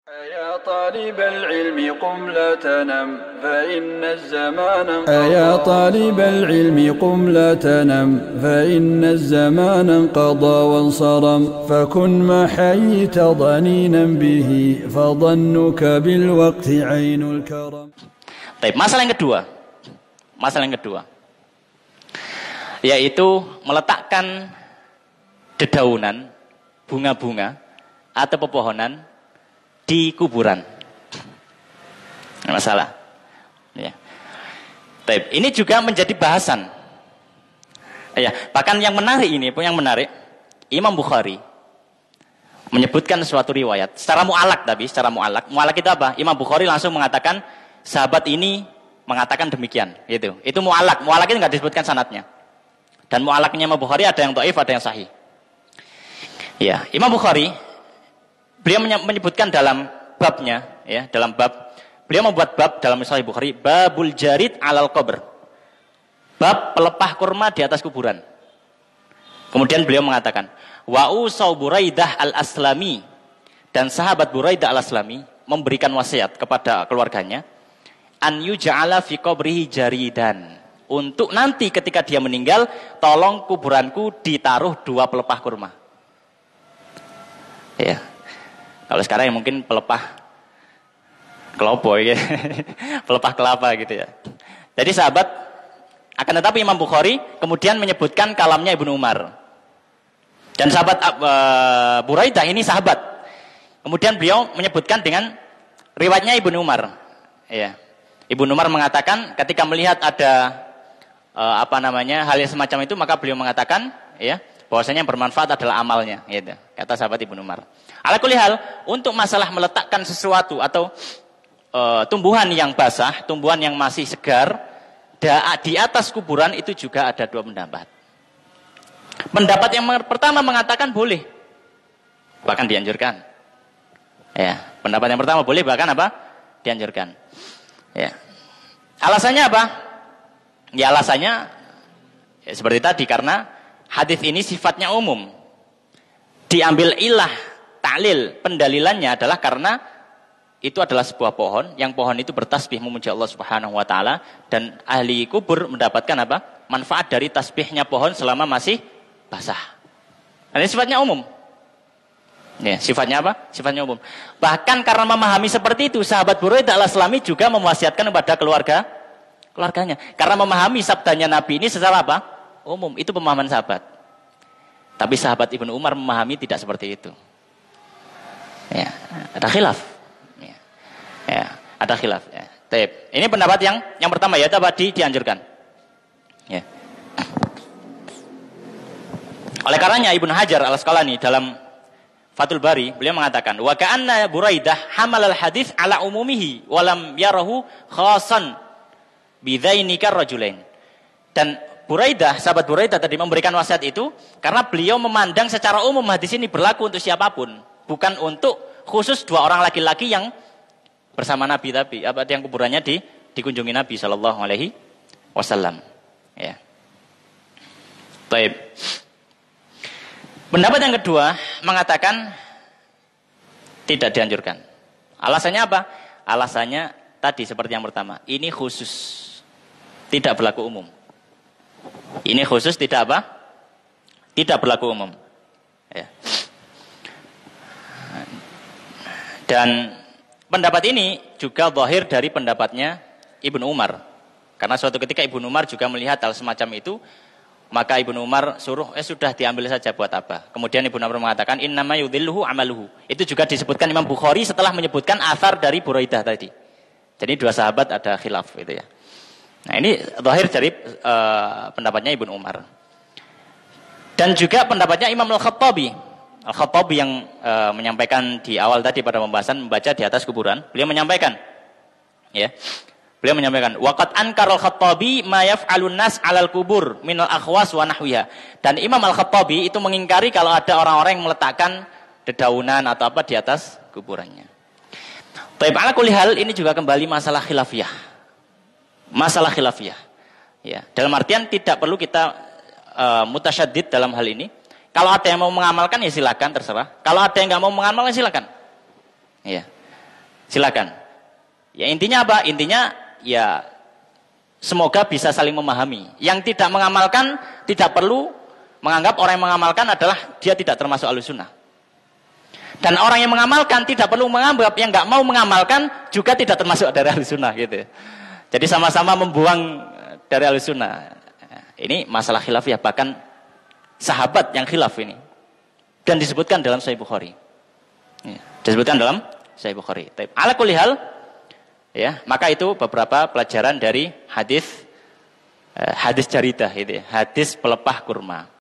يا طالب العلم قم لا تنم فإن الزمان يا طالب العلم قم لا تنم فإن الزمان انقضى وانصرم فكن ما حييت ضنينا به فظنك بالوقت عين الكرم. Baik, masalah yang kedua yaitu meletakkan dedaunan, bunga-bunga atau pepohonan di kuburan. Masalah. Ya. Baik, ini juga menjadi bahasan. Ya, bahkan yang menarik, Imam Bukhari menyebutkan suatu riwayat secara mu'alak, secara mu'alak. Mu'alak itu apa? Imam Bukhari langsung mengatakan sahabat ini mengatakan demikian, gitu. Itu mu'alak. Mu'alak itu enggak disebutkan sanadnya. Dan mu'alaknya Imam Bukhari ada yang dhaif, ada yang sahih. Ya, Imam Bukhari beliau menyebutkan dalam babnya, ya, dalam bab, beliau membuat bab dalam Sahih Bukhari, babul jarid alal qabr. Bab pelepah kurma di atas kuburan. Kemudian beliau mengatakan, wa usau Buraidah al-Aslami, dan sahabat Buraidah al-Aslami memberikan wasiat kepada keluarganya, an yuj'ala fi qabrihi jaridan. Untuk nanti ketika dia meninggal, tolong kuburanku ditaruh 2 pelepah kurma. Ya. Kalau sekarang mungkin pelepah kelopo ya. Pelepah kelapa gitu ya. Jadi sahabat, akan tetapi Imam Bukhari kemudian menyebutkan kalamnya Ibnu Umar. Dan sahabat Buraidah ini sahabat. Kemudian beliau menyebutkan dengan riwayatnya Ibnu Umar. Ya. Ibnu Umar mengatakan ketika melihat ada hal yang semacam itu, maka beliau mengatakan, ya, bahwasanya yang bermanfaat adalah amalnya, gitu. Kata sahabat Ibnu Umar. Ala kulli hal, untuk masalah meletakkan sesuatu atau tumbuhan yang basah, tumbuhan yang masih segar di atas kuburan, itu juga ada 2 pendapat. Pendapat yang pertama mengatakan boleh, bahkan dianjurkan. Ya, pendapat yang pertama boleh, bahkan dianjurkan. Ya. Alasannya apa? Ya, alasannya ya, seperti tadi, karena hadis ini sifatnya umum. Diambil ilah ta'lil, pendalilannya adalah karena itu adalah sebuah pohon, yang pohon itu bertasbih memuji Allah Subhanahu wa taala, dan ahli kubur mendapatkan manfaat dari tasbihnya pohon selama masih basah. Ini sifatnya umum. Ya, sifatnya Sifatnya umum. Bahkan karena memahami seperti itu, sahabat Buraidah al-Aslami juga mewasiatkan kepada keluarganya. Karena memahami sabdanya Nabi ini secara umum. Itu pemahaman sahabat. Tapi sahabat Ibnu Umar memahami tidak seperti itu. Ya, ada khilaf. Ya, ada khilaf. Ya. Ini pendapat yang pertama, yaitu dianjurkan. Ya. Oleh karenanya Ibnu Hajar al-Asqalani dalam Fathul Bari beliau mengatakan, wa ka'anna Buraidah hamalal hadis ala umumihi walam yarahu khasan bidzainika rajulain. Dan sahabat Buraidah tadi memberikan wasiat itu karena beliau memandang secara umum hadis ini berlaku untuk siapapun, bukan untuk khusus 2 orang laki-laki yang bersama Nabi, tapi yang kuburannya dikunjungi Nabi sallallahu alaihi wasallam. Ya. Baik. Pendapat yang kedua mengatakan tidak dianjurkan. Alasannya apa? Alasannya tadi seperti yang pertama, ini khusus, tidak berlaku umum. Ini khusus tidak berlaku umum. Ya. Dan pendapat ini juga zahir dari pendapatnya Ibnu Umar. Karena suatu ketika Ibnu Umar juga melihat hal semacam itu, maka Ibnu Umar suruh, sudah diambil saja, buat apa? Kemudian Ibnu Umar mengatakan, innama yudhilluhu amaluhu. Itu juga disebutkan Imam Bukhari setelah menyebutkan athar dari Buraidah tadi. Jadi 2 sahabat ada khilaf, gitu ya. Nah, ini zahir dari pendapatnya Ibnu Umar. Dan juga pendapatnya Imam Al-Khattabi. Al-Khattabi yang menyampaikan di awal tadi pada pembahasan membaca di atas kuburan, beliau menyampaikan, ya. Beliau menyampaikan, waqad ankara al-Khattabi ma yaf'alun nas 'alal kubur minal akhwas wa nahwiha. Dan Imam Al-Khattabi itu mengingkari kalau ada orang-orang yang meletakkan dedaunan atau di atas kuburannya. Baik, ala kulli hal, ini juga kembali masalah khilafiyah. Masalah khilafiyah. Ya, dalam artian tidak perlu kita mutasyaddid dalam hal ini. Kalau ada yang mau mengamalkan ya silakan, terserah. Kalau ada yang nggak mau mengamalkan silakan. Ya. Silakan. Ya intinya apa? Intinya ya semoga bisa saling memahami. Yang tidak mengamalkan tidak perlu menganggap orang yang mengamalkan adalah dia tidak termasuk Ahlussunnah. Dan orang yang mengamalkan tidak perlu menganggap yang nggak mau mengamalkan juga tidak termasuk dari Ahlussunnah gitu. Jadi sama-sama membuang dari Ahlussunnah. Ini masalah khilafiyah, bahkan sahabat yang khilaf ini. Dan disebutkan dalam Sahih Bukhari. Ya, disebutkan dalam Sahih Bukhari. Ala kulli hal, ya, maka itu beberapa pelajaran dari hadis jaridah itu, hadis pelepah kurma.